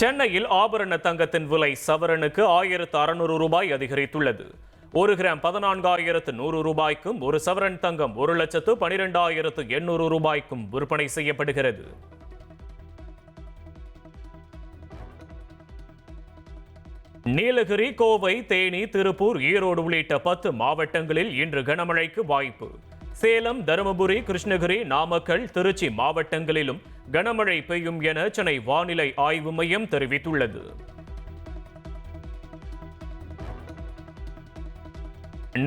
சென்னையில் ஆபரண தங்கத்தின் விலை சவரனுக்கு 1600 ரூபாய் அதிகரித்துள்ளது. 1 கிராம் 14,100 ரூபாய்க்கும், ஒரு சவரன் தங்கம் 1,12,800 ரூபாய்க்கும் விற்பனை செய்யப்படுகிறது. நீலகிரி, கோவை, தேனி, திருப்பூர், ஈரோடு உள்ளிட்ட 10 மாவட்டங்களில் இன்று கனமழைக்கு வாய்ப்பு. சேலம், தருமபுரி, கிருஷ்ணகிரி, நாமக்கல், திருச்சி மாவட்டங்களிலும் கனமழை பெய்யும் என சென்னை வானிலை ஆய்வு மையம் தெரிவித்துள்ளது.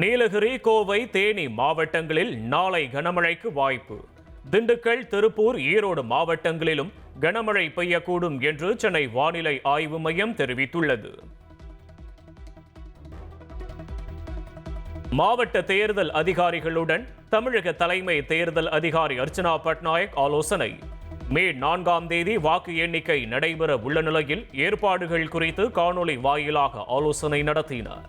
நீலகிரி, கோவை, தேனி மாவட்டங்களில் நாளை கனமழைக்கு வாய்ப்பு. திண்டுக்கல், திருப்பூர், ஈரோடு மாவட்டங்களிலும் கனமழை பெய்யக்கூடும் என்று சென்னை வானிலை ஆய்வு மையம் தெரிவித்துள்ளது. மாவட்ட தேர்தல் அதிகாரிகளுடன் தமிழக தலைமை தேர்தல் அதிகாரி அர்ச்சனா பட்நாயக் ஆலோசனை. மே 4ஆம் தேதி வாக்கு எண்ணிக்கை நடைபெற உள்ள நிலையில் ஏற்பாடுகள் குறித்து காணொலி வாயிலாக ஆலோசனை நடத்தினார்.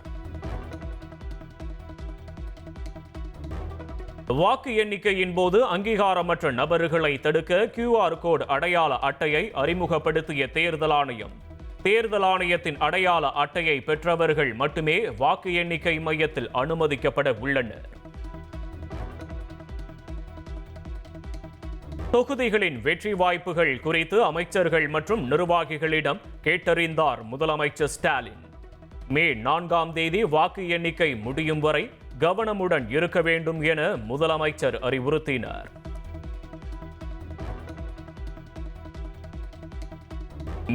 வாக்கு எண்ணிக்கையின் போது அங்கீகாரமற்ற நபர்களை தடுக்க QR கோடு அடையாள அட்டையை அறிமுகப்படுத்திய தேர்தல் ஆணையம். தேர்தல் ஆணையத்தின் அடையாள அட்டையை பெற்றவர்கள் மட்டுமே வாக்கு எண்ணிக்கை மையத்தில் அனுமதிக்கப்பட உள்ளனர். தொகுதிகளின் வெற்றி வாய்ப்புகள் குறித்து அமைச்சர்கள் மற்றும் நிர்வாகிகளிடம் கேட்டறிந்தார் முதலமைச்சர் ஸ்டாலின். மே 4ஆம் தேதி வாக்கு எண்ணிக்கை முடியும் வரை கவனமுடன் இருக்க வேண்டும் என முதலமைச்சர் அறிவுறுத்தினார்.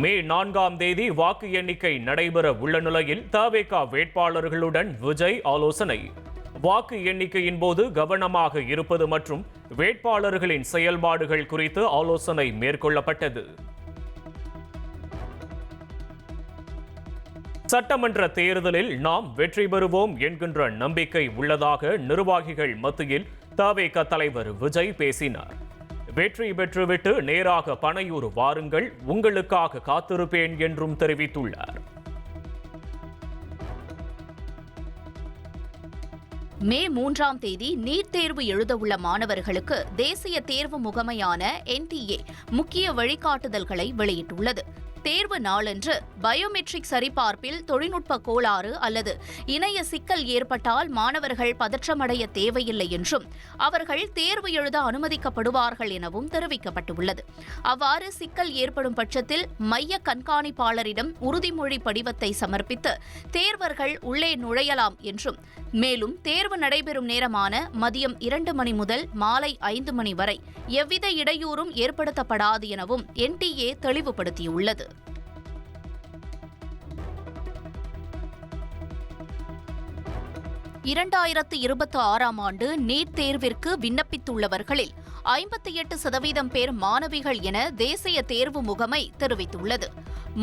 மே 4ஆம் தேதி வாக்கு எண்ணிக்கை நடைபெற உள்ள நிலையில் தவேகா வேட்பாளர்களுடன் விஜய் ஆலோசனை. வாக்கு எண்ணிக்கையின் போது கவனமாக இருப்பது மற்றும் வேட்பாளர்களின் செயல்பாடுகள் குறித்து ஆலோசனை மேற்கொள்ளப்பட்டது. சட்டமன்ற தேர்தலில் நாம் வெற்றி பெறுவோம் என்கின்ற நம்பிக்கை உள்ளதாக நிர்வாகிகள் மத்தியில் தவேகா தலைவர் விஜய் பேசினார். வெற்றி பெற்றுவிட்டு நேராக பனையூர் வாருங்கள், உங்களுக்காக காத்திருப்பேன் என்றும் தெரிவித்துள்ளார். மே 3ஆம் தேதி நீட் தேர்வு எழுதவுள்ள மாணவர்களுக்கு தேசிய தேர்வு முகமையான NTA முக்கிய வழிகாட்டுதல்களை வெளியிட்டுள்ளது. தேர்வு நாளன்று பயோமெட்ரிக் சரிபார்ப்பில் தொழில்நுட்ப கோளாறு அல்லது இணைய சிக்கல் ஏற்பட்டால் மாணவர்கள் பதற்றமடைய தேவையில்லை என்றும் அவர்கள் தேர்வு எழுத அனுமதிக்கப்படுவார்கள் எனவும் தெரிவிக்கப்பட்டுள்ளது. அவ்வாறு சிக்கல் ஏற்படும் பட்சத்தில் மைய கண்காணிப்பாளரிடம் உறுதிமொழி படிவத்தை சமர்ப்பித்து தேர்வர்கள் உள்ளே நுழையலாம் என்றும், மேலும் தேர்வு நடைபெறும் நேரமான மதியம் 2 மணி முதல் மாலை 5 மணி வரை எவ்வித இடையூறும் ஏற்படுத்தப்படாது எனவும் NTA தெளிவுபடுத்தியுள்ளது. இரண்டாயிரத்து 26ஆம் ஆண்டு நீட் தேர்விற்கு விண்ணப்பித்துள்ளவர்களில் 58% பேர் மாணவிகள் என தேசிய தேர்வு முகமை தெரிவித்துள்ளது.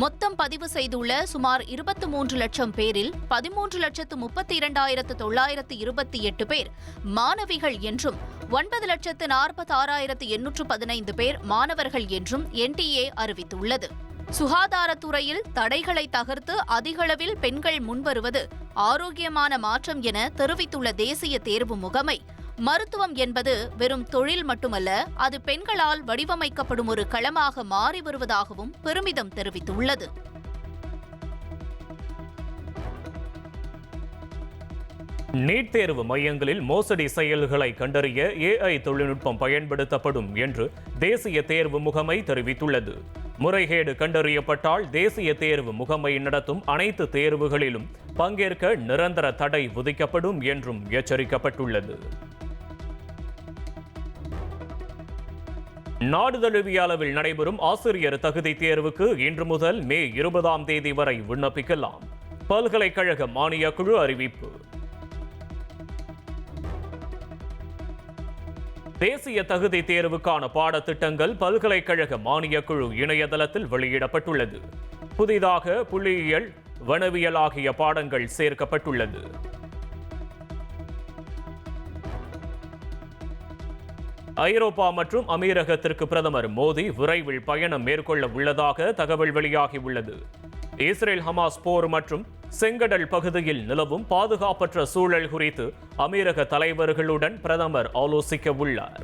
மொத்தம் பதிவு செய்துள்ள சுமார் 23 லட்சம் பேரில் 13,32,928 பேர் மாணவிகள் என்றும் 9,46,815 பேர் மாணவர்கள் என்றும் NTA அறிவித்துள்ளது. சுகாதாரத்துறையில் தடைகளை தகர்த்து அதிகளவில் பெண்கள் முன்வருவது ஆரோக்கியமான மாற்றம் என தெரிவித்துள்ள தேசிய தேர்வு முகமை, மருத்துவம் என்பது வெறும் தொழில் மட்டுமல்ல, அது பெண்களால் வடிவமைக்கப்படும் ஒரு களமாக மாறி வருவதாகவும் பெருமிதம் தெரிவித்துள்ளது. நீட் தேர்வு மையங்களில் மோசடி செயல்களை கண்டறிய AI தொழில்நுட்பம் பயன்படுத்தப்படும் என்று தேசிய தேர்வு முகமை தெரிவித்துள்ளது. முறைகேடு கண்டறியப்பட்டால் தேசிய தேர்வு முகமை நடத்தும் அனைத்து தேர்வுகளிலும் பங்கேற்க நிரந்தர தடை விதிக்கப்படும் என்றும் எச்சரிக்கப்பட்டுள்ளது. நாடு தழுவிய அளவில் நடைபெறும் ஆசிரியர் தகுதி தேர்வுக்கு இன்று முதல் மே 20ஆம் தேதி வரை விண்ணப்பிக்கலாம். பல்கலைக்கழக மானியக் குழு அறிவிப்பு. தேசிய தகுதி தேர்வுக்கான பாடத்திட்டங்கள் பல்கலைக்கழக மானியக் குழு இணையதளத்தில் வெளியிடப்பட்டுள்ளது. புதிதாக புள்ளியியல், வனவியல் ஆகிய பாடங்கள் சேர்க்கப்பட்டுள்ளது. ஐரோப்பா மற்றும் அமீரகத்திற்கு பிரதமர் மோடி விரைவில் பயணம் மேற்கொள்ள உள்ளதாக தகவல் வெளியாகியுள்ளது. இஸ்ரேல் ஹமாஸ் போர் மற்றும் செங்கடல் பகுதியில் நிலவும் பாதுகாப்பற்ற சூழல் குறித்து அமீரக தலைவர்களுடன் பிரதமர் ஆலோசிக்க உள்ளார்.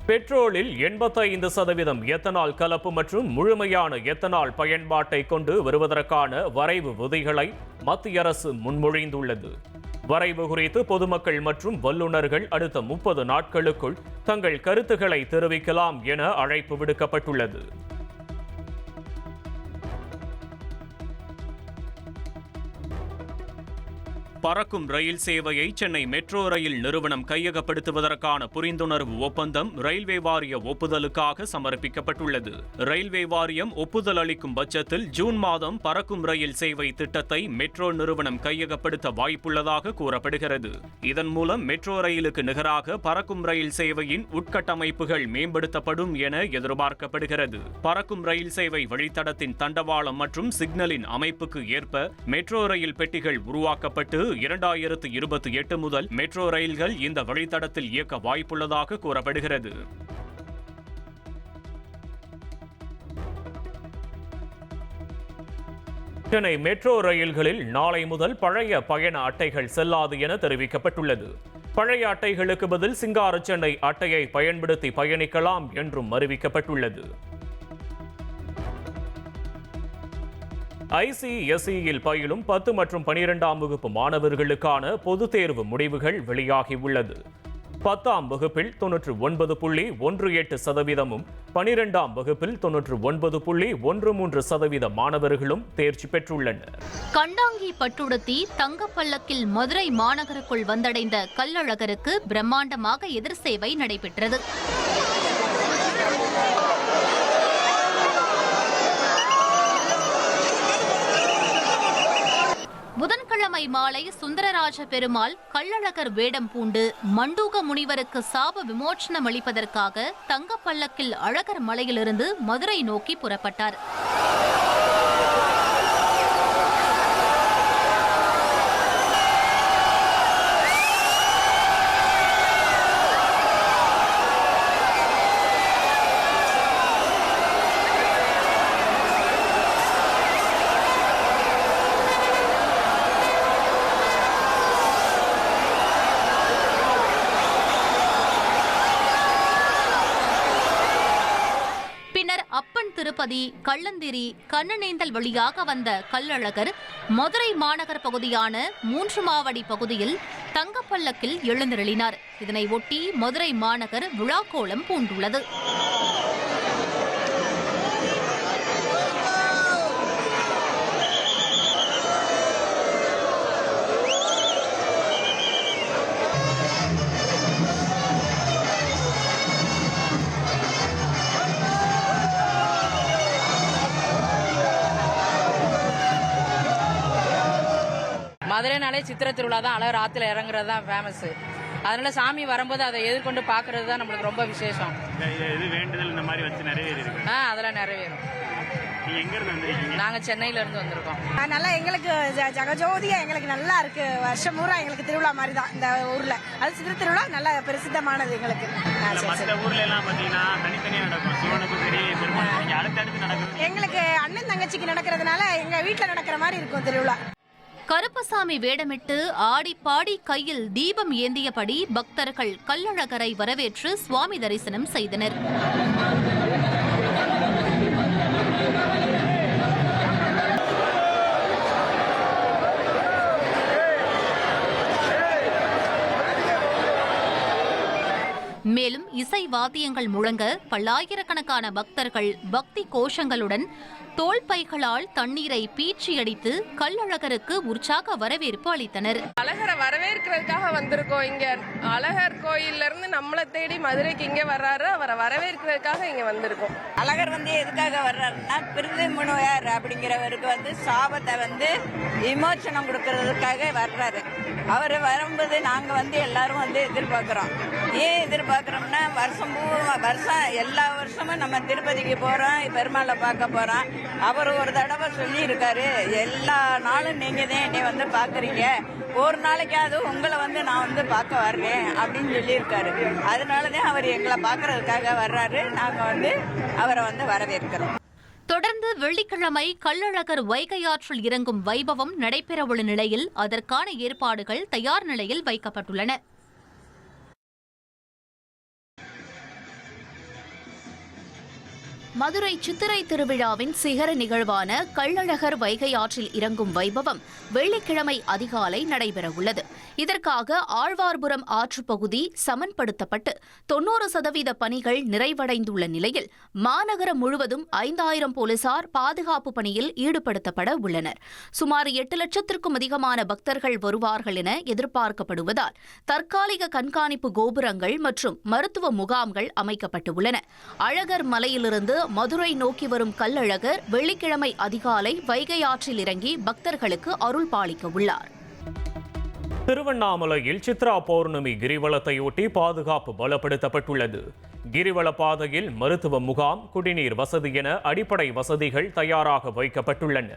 பெட்ரோலில் 85% எத்தனால் கலப்பு மற்றும் முழுமையான எத்தனால் பயன்பாட்டை கொண்டு வருவதற்கான வரைவு விதிகளை மத்திய அரசு முன்மொழிந்துள்ளது. வரைவு குறித்து பொதுமக்கள் மற்றும் வல்லுநர்கள் அடுத்த 30 நாட்களுக்குள் தங்கள் கருத்துக்களை தெரிவிக்கலாம் என அழைப்பு விடுக்கப்பட்டுள்ளது. பறக்கும் ரயில் சேவையை சென்னை மெட்ரோ ரயில் நிறுவனம் கையகப்படுத்துவதற்கான புரிந்துணர்வு ஒப்பந்தம் ரயில்வே வாரிய ஒப்புதலுக்காக சமர்ப்பிக்கப்பட்டுள்ளது. ரயில்வே வாரியம் ஒப்புதல் அளிக்கும் பட்சத்தில் ஜூன் மாதம் பறக்கும் ரயில் சேவை திட்டத்தை மெட்ரோ நிறுவனம் கையகப்படுத்த வாய்ப்புள்ளதாக கூறப்படுகிறது. இதன் மூலம் மெட்ரோ ரயிலுக்கு நிகராக பறக்கும் ரயில் சேவையின் உட்கட்டமைப்புகள் மேம்படுத்தப்படும் என எதிர்பார்க்கப்படுகிறது. பறக்கும் ரயில் சேவை வழித்தடத்தின் தண்டவாளம் மற்றும் சிக்னலின் அமைப்புக்கு ஏற்ப மெட்ரோ ரயில் பெட்டிகள் உருவாக்கப்பட்டு 2028 முதல் மெட்ரோ ரயில்கள் இந்த வழித்தடத்தில் இயக்க வாய்ப்புள்ளதாக கூறப்படுகிறது. சென்னை மெட்ரோ ரயில்களில் நாளை முதல் பழைய பயண அட்டைகள் செல்லாது என தெரிவிக்கப்பட்டுள்ளது. பழைய அட்டைகளுக்கு பதில் சிங்கார சென்னை அட்டையை பயன்படுத்தி பயணிக்கலாம் என்றும் அறிவிக்கப்பட்டுள்ளது. ICSEயில் பயிலும் 10 மற்றும் 12ஆம் வகுப்பு மாணவர்களுக்கான பொதுத் தேர்வு முடிவுகள் வெளியாகியுள்ளது. 10ஆம் வகுப்பில் 99.18%, 12ஆம் வகுப்பில் 99.13% மாணவர்களும் தேர்ச்சி பெற்றுள்ளனர். கண்டாங்கி பட்டுடுத்தி தங்கப்பல்லக்கில் மதுரை மாநகருக்குள் வந்தடைந்த கள்ளழகருக்கு பிரம்மாண்டமாக எதிர் சேவை நடைபெற்றது. புதன்கிழமை மாலை சுந்தரராஜ பெருமாள் கள்ளழகர் வேடம் பூண்டு மண்டூக முனிவருக்கு சாப விமோச்சனம் அளிப்பதற்காக தங்கப்பல்லக்கில் அழகர் மலையிலிருந்து மதுரை நோக்கி புறப்பட்டார். அப்பன் திருப்பதி, கள்ளந்திரி, கண்ணனேந்தல் வழியாக வந்த கள்ளழகர் மதுரை மாநகர் பகுதியான 3 மாவடி பகுதியில் தங்கப்பல்லக்கில் எழுந்தருளினார். இதனை ஒட்டி மதுரை மாநகர் விழாக்கோலம் பூண்டுள்ளது. மதுரைனாலே சித்திரை திருவிழா தான், அழகர் ஆத்துல இறங்குறது தான் ஃபேமஸ். அதனால சாமி வரும்போது அதை எதிர்கொண்டு பாக்குறது தான் நம்மளுக்கு ரொம்ப விசேஷம். வேண்டுதல் இந்த மாதிரி வச்சு நிறைவேறி இருக்கு. அதெல்லாம் நிறைவேறும். எங்க இருந்து வந்திருக்கீங்க? நாங்க சென்னையில இருந்து வந்திருக்கோம். நல்லா எங்களுக்கு ஜெகஜோதியா எங்களுக்கு நல்லா இருக்கு. வருஷம் பூரா எங்களுக்கு திருவிழா மாதிரி தான் இந்த ஊர்ல. அது சித்திரை திருவிழா நல்ல பிரசித்தமானது எங்களுக்கு. மற்ற ஊர்ல எல்லாம் பாத்தீங்கன்னா தனித்தனியா நடக்கும். சிவனுக்கு சரி பெருமாள் அடுத்தடுத்து நடக்கும். எங்களுக்கு அண்ணன் தங்கச்சிக்கு நடக்கிறதுனால எங்க வீட்டுல நடக்கிற மாதிரி இருக்கும் திருவிழா. கருப்பசாமி வேடமிட்டு ஆடி பாடி கையில் தீபம் ஏந்தியபடி பக்தர்கள் கள்ளழகரை வரவேற்று சுவாமி தரிசனம் செய்தனர். மேலும் இசை வாத்தியங்கள் முழங்க பல்லாயிரக்கணக்கான பக்தர்கள் பக்தி கோஷங்களுடன் தோள் பைகளால் தண்ணீரை பீச்சியடித்து கள்ளழகருக்கு உற்சாக வரவேற்பு அளித்தனர். அழகரை வரவேற்கிறதுக்காக வந்திருக்கோம். இங்க அழகர் கோயில்ல இருந்து நம்மளை தேடி மதுரைக்கு இங்க வர்றாரு. அவரை வரவேற்கிறதுக்காக இங்க வந்திருக்கோம். அழகர் எதுக்காக வர்றாருன்னா பிருதிமுனிவர் அப்படிங்கிறவருக்கு சாபத்தை விமோச்சனம் கொடுக்கறதுக்காக வர்றாரு. அவர் வரும்போது நாங்க எல்லாரும் எதிர்பார்க்கிறோம். ஏன் எதிர்பார்க்கிறோம்னா வருஷம் எல்லா வருஷமும் நம்ம திருப்பதிக்கு போறோம், பெருமாளை பார்க்க போறோம். அவர் ஒரு தடவை சொல்லி இருக்காரு, எல்லா நாளும் நீங்க தான் என்னை பாக்குறீங்க, ஒரு நாளைக்காவது உங்களை நான் பார்க்க வர்றேன் அப்படின்னு சொல்லியிருக்காரு. அதனாலதான் அவர் எங்களை பார்க்கறதுக்காக வர்றாரு. நாங்க அவரை வரவேற்கிறோம். தொடர்ந்து வெள்ளிக்கிழமை கள்ளழகர் வைகை ஆற்றில் இறங்கும் வைபவம் நடைபெறவுள்ள நிலையில் அதற்கான ஏற்பாடுகள் தயார் நிலையில் வைக்கப்பட்டுள்ளன. மதுரை சித்திரை திருவிழாவின் சிகர நிகழ்வான கள்ளழகர் வைகை ஆற்றில் இறங்கும் வைபவம் வெள்ளிக்கிழமை அதிகாலை நடைபெறவுள்ளது. இதற்காக ஆழ்வார்புரம் ஆற்றுப்பகுதி சமன்படுத்தப்பட்டு 90% பணிகள் நிறைவடைந்துள்ள நிலையில் மாநகரம் முழுவதும் 5000 போலீசார் பாதுகாப்பு பணியில் ஈடுபடுத்தப்பட உள்ளனர். சுமார் 8 லட்சத்திற்கும் அதிகமான பக்தர்கள் வருவார்கள் என எதிர்பார்க்கப்படுவதால் தற்காலிக கண்காணிப்பு கோபுரங்கள் மற்றும் மருத்துவ முகாம்கள் அமைக்கப்பட்டுள்ளன. அழகர் மலையிலிருந்து மதுரை நோக்கி வரும் கள்ளழகர் வெள்ளிக்கிழமை அதிகாலை வைகை ஆற்றில் இறங்கி பக்தர்களுக்கு அருள் பாலிக்க உள்ளார். திருவண்ணாமலையில் சித்ரா பௌர்ணமி கிரிவலத்தையொட்டி பாதுகாப்பு பலப்படுத்தப்பட்டுள்ளது. கிரிவல பாதையில் மருத்துவ முகாம், குடிநீர் வசதி என அடிப்படை வசதிகள் தயாராக வைக்கப்பட்டுள்ளன.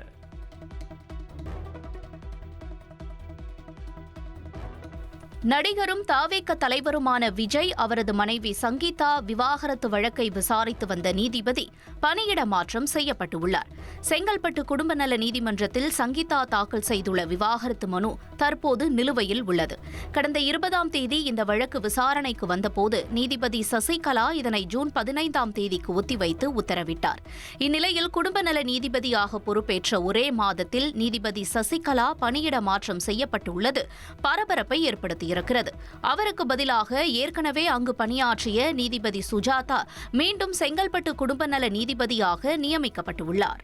நடிகரும் தவேக தலைவருமான விஜய் அவரது மனைவி சங்கீதா விவாகரத்து வழக்கை விசாரித்து வந்த நீதிபதி பணியிட மாற்றம் செய்யப்பட்டுள்ளார். செங்கல்பட்டு குடும்ப நல நீதிமன்றத்தில் சங்கீதா தாக்கல் செய்துள்ள விவாகரத்து மனு தற்போது நிலுவையில் உள்ளது. கடந்த 20ஆம் தேதி இந்த வழக்கு விசாரணைக்கு வந்தபோது நீதிபதி சசிகலா இதனை ஜூன் 15ஆம் தேதிக்கு ஒத்திவைத்து உத்தரவிட்டார். இந்நிலையில் குடும்ப நல நீதிபதியாக பொறுப்பேற்ற ஒரே மாதத்தில் நீதிபதி சசிகலா பணியிட மாற்றம் செய்யப்பட்டுள்ளது பரபரப்பை ஏற்படுத்தியுள்ளது. அவருக்கு பதிலாக ஏற்கனவே அங்கு பணியாற்றிய நீதிபதி சுஜாதா மீண்டும் செங்கல்பட்டு குடும்ப நல நீதிபதியாக நியமிக்கப்பட்டுள்ளார்.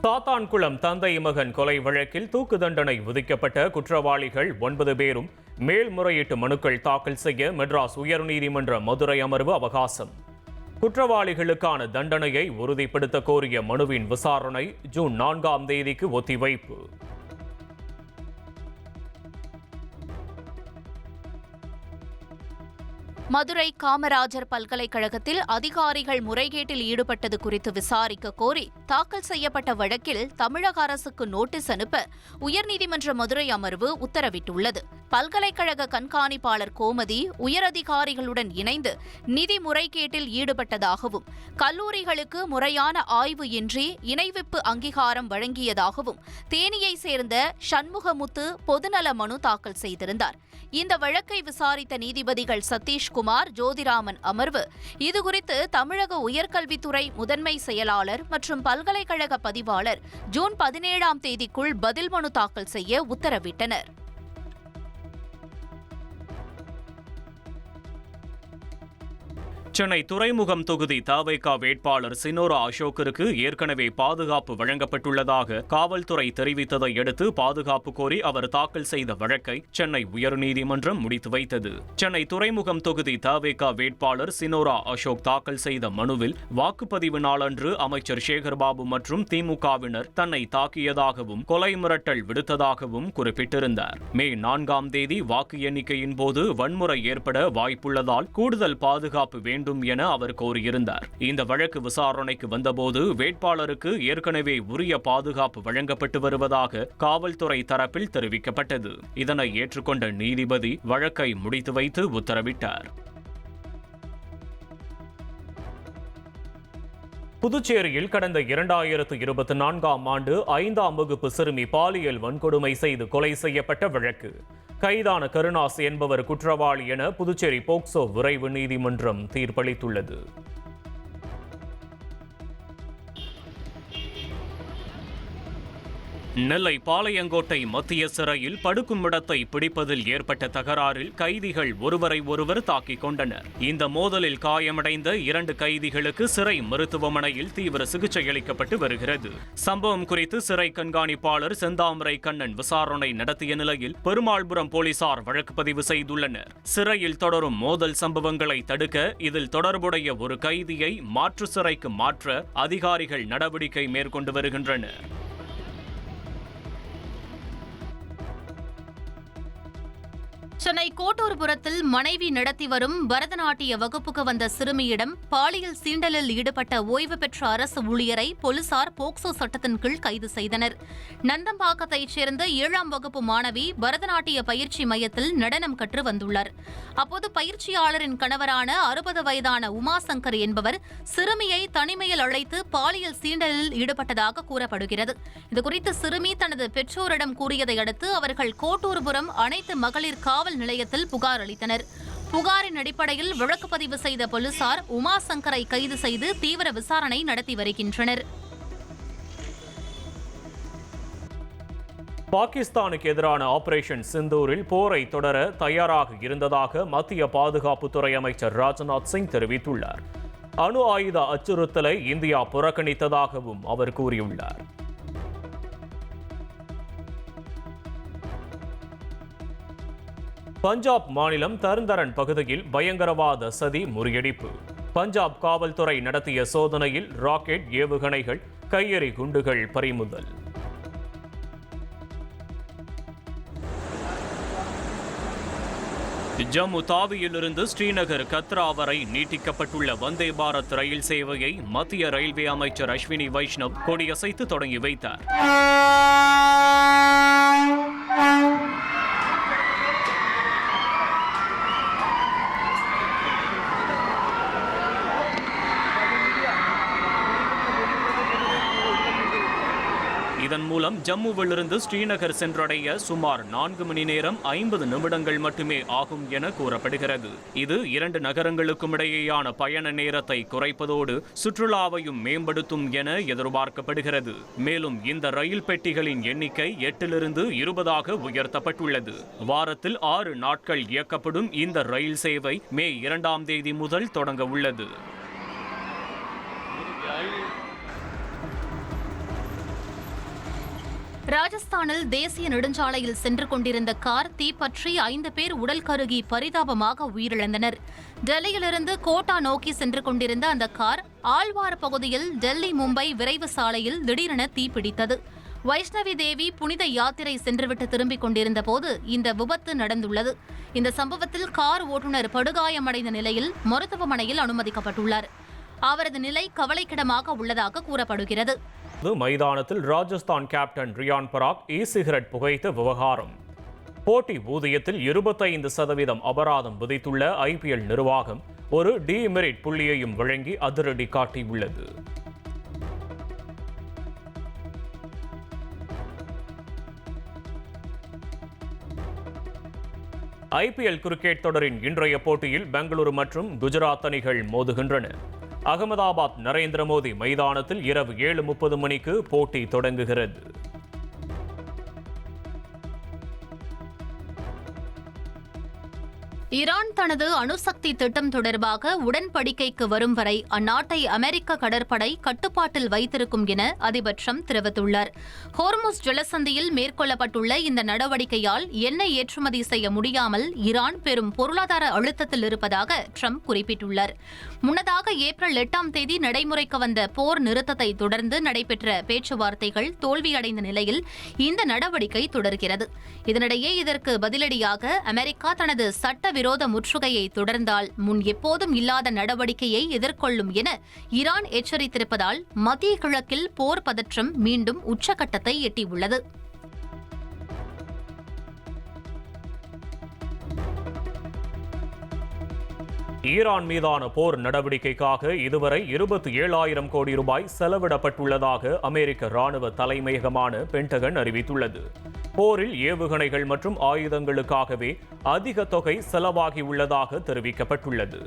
சாத்தான்குளம் தந்தை மகன் கொலை வழக்கில் தூக்கு தண்டனை விதிக்கப்பட்ட குற்றவாளிகள் 9 பேரும் மேல்முறையீட்டு மனுக்கள் தாக்கல் செய்ய மெட்ராஸ் உயர்நீதிமன்ற மதுரை அமர்வு அவகாசம். குற்றவாளிகளுக்கான தண்டனையை உறுதிப்படுத்த கோரிய மனுவின் விசாரணை ஜூன் 4ஆம் தேதிக்கு ஒத்திவைப்பு. மதுரை காமராஜர் பல்கலைக்கழகத்தில் அதிகாரிகள் முறைகேட்டில் ஈடுபட்டது குறித்து விசாரிக்க கோரி தாக்கல் செய்யப்பட்ட வழக்கில் தமிழக அரசுக்கு நோட்டீஸ் அனுப்ப உயர்நீதிமன்ற மதுரை அமர்வு உத்தரவிட்டுள்ளது. பல்கலைக்கழக கண்காணிப்பாளர் கோமதி உயரதிகாரிகளுடன் இணைந்து நிதி முறைகேட்டில் ஈடுபட்டதாகவும் கல்லூரிகளுக்கு முறையான ஆய்வு இன்றி இணைவிப்பு அங்கீகாரம் வழங்கியதாகவும் தேனியை சேர்ந்த சண்முகமுத்து பொதுநல மனு தாக்கல் செய்திருந்தார். இந்த வழக்கை விசாரித்த நீதிபதிகள் சதீஷ்குமார், ஜோதிராமன் அமர்வு இதுகுறித்து தமிழக உயர்கல்வித்துறை முதன்மை செயலாளர் மற்றும் பல்கலைக்கழக பதிவாளர் ஜூன் 17ஆம் தேதிக்குள் பதில் மனு தாக்கல் செய்ய உத்தரவிட்டனர். சென்னை துறைமுகம் தொகுதி தவேக வேட்பாளர் சினோரா அசோக்கிற்கு ஏற்கனவே பாதுகாப்பு வழங்கப்பட்டுள்ளதாக காவல்துறை தெரிவித்ததை அடுத்து பாதுகாப்பு கோரி அவர் தாக்கல் செய்த வழக்கை சென்னை உயர்நீதிமன்றம் முடித்து வைத்தது. சென்னை துறைமுகம் தொகுதி தவேக வேட்பாளர் சினோரா அசோக் தாக்கல் செய்த மனுவில் வாக்குப்பதிவு நாளன்று அமைச்சர் சேகர்பாபு மற்றும் திமுகவினர் தன்னை தாக்கியதாகவும் கொலை மிரட்டல் விடுத்ததாகவும் குறிப்பிட்டிருந்தார். மே 4ஆம் தேதி வாக்கு எண்ணிக்கையின் போது வன்முறை ஏற்பட வாய்ப்புள்ளதால் கூடுதல் பாதுகாப்பு வேண்டும் என அவர் கோரியிருந்தார். இந்த வழக்கு விசாரணைக்கு வந்தபோது வேட்பாளருக்கு ஏற்கனவே உரிய பாதுகாப்பு வழங்கப்பட்டு வருவதாக காவல்துறை தரப்பில் தெரிவிக்கப்பட்டது. இதனை ஏற்றுக்கொண்ட நீதிபதி வழக்கை முடித்து வைத்து உத்தரவிட்டார். புதுச்சேரியில் கடந்த 2024ஆம் ஆண்டு 5ஆம் வகுப்பு சிறுமி பாலியல் வன்கொடுமை செய்து கொலை செய்யப்பட்ட வழக்கு. கைதான கருணாஸ் என்பவர் குற்றவாளி என புதுச்சேரி போக்சோ விரைவு நீதிமன்றம் தீர்ப்பளித்துள்ளது. நெல்லை பாளையங்கோட்டை மத்திய சிறையில் படுக்கும் இடத்தை பிடிப்பதில் ஏற்பட்ட தகராறில் கைதிகள் ஒருவரை ஒருவர் தாக்கிக் கொண்டனர். இந்த மோதலில் காயமடைந்த 2 கைதிகளுக்கு சிறை மருத்துவமனையில் தீவிர சிகிச்சை அளிக்கப்பட்டு வருகிறது. சம்பவம் குறித்து சிறை கண்காணிப்பாளர் செந்தாமரை கண்ணன் விசாரணை நடத்திய நிலையில் பெருமாள்புரம் போலீசார் வழக்கு பதிவு செய்துள்ளனர். சிறையில் தொடரும் மோதல் சம்பவங்களை தடுக்க இதில் தொடர்புடைய ஒரு கைதியை மாற்று சிறைக்கு மாற்ற அதிகாரிகள் நடவடிக்கை மேற்கொண்டு வருகின்றனர். சென்னை கோட்டூர்புரத்தில் மனைவி நடத்தி வரும் பரதநாட்டிய வகுப்புக்கு வந்த சிறுமியிடம் பாலியல் சீண்டலில் ஈடுபட்ட ஓய்வு பெற்ற அரசு ஊழியரை போலீசார் போக்சோ சட்டத்தின் கீழ் கைது செய்தனர். நந்தம்பாக்கத்தைச் சேர்ந்த 7ஆம் வகுப்பு மாணவி பரதநாட்டிய பயிற்சி மையத்தில் நடனம் கற்று வந்துள்ளார். அப்போது பயிற்சியாளரின் கணவரான 60 வயதான உமாசங்கர் என்பவர் சிறுமியை தனிமையில் அழைத்து பாலியல் சீண்டலில் ஈடுபட்டதாக கூறப்படுகிறது. இதுகுறித்து சிறுமி தனது பெற்றோரிடம் கூறியதை அடுத்து அவர்கள் கோட்டூர்புரம் அனைத்து மகளிர் காவல் நிலையத்தில் புகார் அளித்தனர். புகாரின் அடிப்படையில் வழக்கு பதிவு செய்த போலீசார் உமாசங்கரை கைது செய்து தீவிர விசாரணை நடத்தி வருகின்றனர். பாகிஸ்தானுக்கு எதிரான ஆபரேஷன் சிந்தூரில் போரை தொடர தயாராக இருந்ததாக மத்திய பாதுகாப்புத்துறை அமைச்சர் ராஜ்நாத் சிங் தெரிவித்துள்ளார். அணு ஆயுத அச்சுறுத்தலை இந்தியா புறக்கணித்ததாகவும் அவர் கூறியுள்ளார். பஞ்சாப் மாநிலம் தர்ந்தரன் பகுதியில் பயங்கரவாத சதி முறியடிப்பு. பஞ்சாப் காவல்துறை நடத்திய சோதனையில் ராக்கெட் ஏவுகணைகள், கையெறி குண்டுகள் பறிமுதல். ஜம்மு தாவியிலிருந்து ஸ்ரீநகர் கத்ரா வரை நீட்டிக்கப்பட்டுள்ள வந்தே பாரத் ரயில் சேவையை மத்திய ரயில்வே அமைச்சர் அஸ்வினி வைஷ்ணவ் கொடியசைத்து தொடங்கி வைத்தார். இதன் மூலம் ஜம்முவிலிருந்து ஸ்ரீநகர் சென்றடைய சுமார் 4 மணி நேரம் 50 நிமிடங்கள் மட்டுமே ஆகும் என கூறப்படுகிறது. இது 2 நகரங்களுக்கும் இடையேயான பயண நேரத்தை குறைப்பதோடு சுற்றுலாவையும் மேம்படுத்தும் என எதிர்பார்க்கப்படுகிறது. மேலும் இந்த ரயில் பெட்டிகளின் எண்ணிக்கை 8லிருந்து 20ஆக உயர்த்தப்பட்டுள்ளது. வாரத்தில் 6 நாட்கள் இயக்கப்படும் இந்த ரயில் சேவை மே 2ஆம் தேதி முதல் தொடங்க உள்ளது. ராஜஸ்தானில் தேசிய நெடுஞ்சாலையில் சென்று கொண்டிருந்த கார் தீப்பற்றி 5 பேர் உடல் கருகி பரிதாபமாக உயிரிழந்தனர். டெல்லியிலிருந்து கோட்டா நோக்கி சென்று கொண்டிருந்த அந்த கார் ஆழ்வார் பகுதியில் டெல்லி மும்பை விரைவு சாலையில் திடீரென தீப்பிடித்தது. வைஷ்ணவி தேவி புனித யாத்திரை சென்றுவிட்டு திரும்பிக் கொண்டிருந்த போது இந்த விபத்து நடந்துள்ளது. இந்த சம்பவத்தில் கார் ஓட்டுநர் படுகாயமடைந்த நிலையில் மருத்துவமனையில் அனுமதிக்கப்பட்டுள்ளார். அவரது நிலை கவலைக்கிடமாக உள்ளதாக கூறப்படுகிறது. மைதானத்தில் ராஜஸ்தான் கேப்டன் ரியான் பராக் சிகரெட் புகைத்த விவகாரம். போட்டி ஊதியத்தில் 25% அபராதம் விதித்துள்ள IPL நிர்வாகம் ஒரு டிமெரிட் புள்ளியையும் வழங்கி அதிரடி காட்டியுள்ளது. IPL கிரிக்கெட் தொடரின் இன்றைய போட்டியில் பெங்களூரு மற்றும் குஜராத் அணிகள் மோதுகின்றன. அகமதாபாத் நரேந்திர மோடி மைதானத்தில் இரவு 7:30 மணிக்கு போட்டி தொடங்குகிறது. ஈரான் தனது அணுசக்தி திட்டம் தொடர்பாக உடன்படிக்கைக்கு வரும் வரை அந்நாட்டை அமெரிக்க கடற்படை கட்டுப்பாட்டில் வைத்திருக்கும் என அதிபர் ட்ரம்ப் தெரிவித்துள்ளார். ஹோர்முஸ் ஜலசந்தியில் மேற்கொள்ளப்பட்டுள்ள இந்த நடவடிக்கையால் எண்ணெய் ஏற்றுமதி செய்ய முடியாமல் ஈரான் பெரும் பொருளாதார அழுத்தத்தில் இருப்பதாக ட்ரம்ப் குறிப்பிட்டுள்ளார். முன்னதாக ஏப்ரல் 8ஆம் தேதி நடைமுறைக்கு வந்த போர் நிறுத்தத்தை தொடர்ந்து நடைபெற்ற பேச்சுவார்த்தைகள் தோல்வியடைந்த நிலையில் இந்த நடவடிக்கை தொடர்கிறது. இதனிடையே இதற்கு பதிலடியாக அமெரிக்கா தனது சட்டவிரோத முற்றுகையை தொடர்ந்தால் முன் எப்போதும் இல்லாத நடவடிக்கையை எதிர்கொள்ளும் என ஈரான் எச்சரித்திருப்பதால் மத்திய கிழக்கில் போர் பதற்றம் மீண்டும் உச்சகட்டத்தை எட்டியுள்ளது. ஈரான் மீதான போர் நடவடிக்கைக்காக இதுவரை 27,000 கோடி ரூபாய் செலவிடப்பட்டுள்ளதாக அமெரிக்க ராணுவ தலைமையகமான பென்டகன் அறிவித்துள்ளது. போரில் ஏவுகணைகள் மற்றும் ஆயுதங்களுக்காகவே அதிக தொகை செலவாகியுள்ளதாக தெரிவிக்கப்பட்டுள்ளது.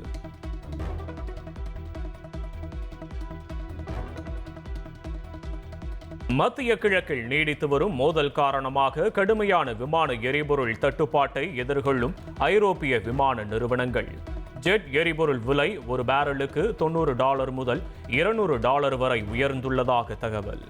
மத்திய கிழக்கில் நீடித்து வரும் மோதல் காரணமாக கடுமையான விமான எரிபொருள் தட்டுப்பாட்டை எதிர்கொள்ளும் ஐரோப்பிய விமான நிறுவனங்கள் ஜெட் எரிபொருள் விலை ஒரு பேரலுக்கு $90 முதல் $200 வரை உயர்ந்துள்ளதாக தகவல்.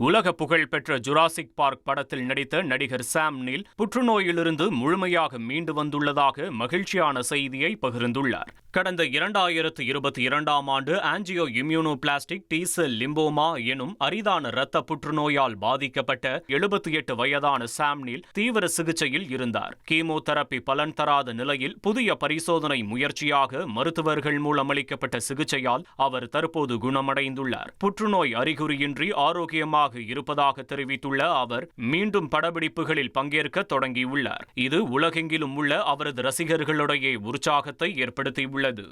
உலக புகழ்பெற்ற ஜுராசிக் பார்க் படத்தில் நடித்த நடிகர் சாம் நீல் புற்றுநோயிலிருந்து முழுமையாக மீண்டு வந்துள்ளதாக மகிழ்ச்சியான செய்தியை பகிர்ந்துள்ளார். கடந்த 2022ஆம் ஆண்டு ஆஞ்சியோ இம்யூனோபிளாஸ்டிக் T-செல் லிம்போமா எனும் அரிதான இரத்த புற்றுநோயால் பாதிக்கப்பட்ட 78 வயதான சாம் நீல் தீவிர சிகிச்சையில் இருந்தார். கீமோதெரபி பலன் தராத நிலையில் புதிய பரிசோதனை முயற்சியாக மருத்துவர்கள் மூலம் அளிக்கப்பட்ட சிகிச்சையால் அவர் தற்போது குணமடைந்துள்ளார். புற்றுநோய் அறிகுறியின்றி ஆரோக்கியமாக இருப்பதாக தெரிவித்துள்ள அவர் மீண்டும் படப்பிடிப்புகளில் பங்கேற்க தொடங்கியுள்ளார். இது உலகெங்கிலும் உள்ள அவரது ரசிகர்களிடையே உற்சாகத்தை ஏற்படுத்தியுள்ளது.